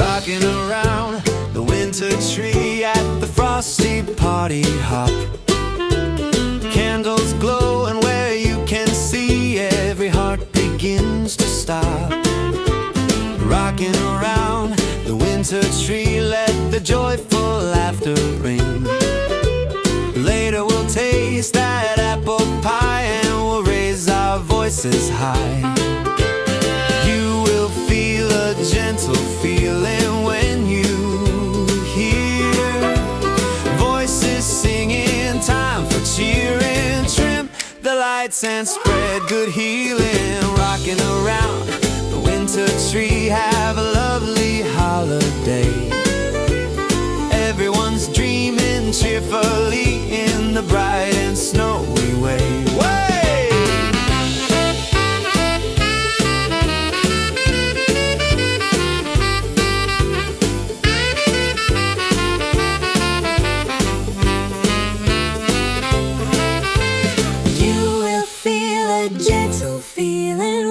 rocking around the winter tree at the frosty party hop. Candles glow and where you can see every heart begins to stop. Rocking around the winter tree, let the joyful laughter ring. Later we'll taste that apple pie and we'll raise our voices high. You will feel a gentle feeling when you hear voices singing, time for cheering. Trim the lights and spread good healing. Rocking around the winter tree, have a lovely holiday. Everyone's dreaming cheerfully in the bright and snowy way. Way! You will feel a gentle feeling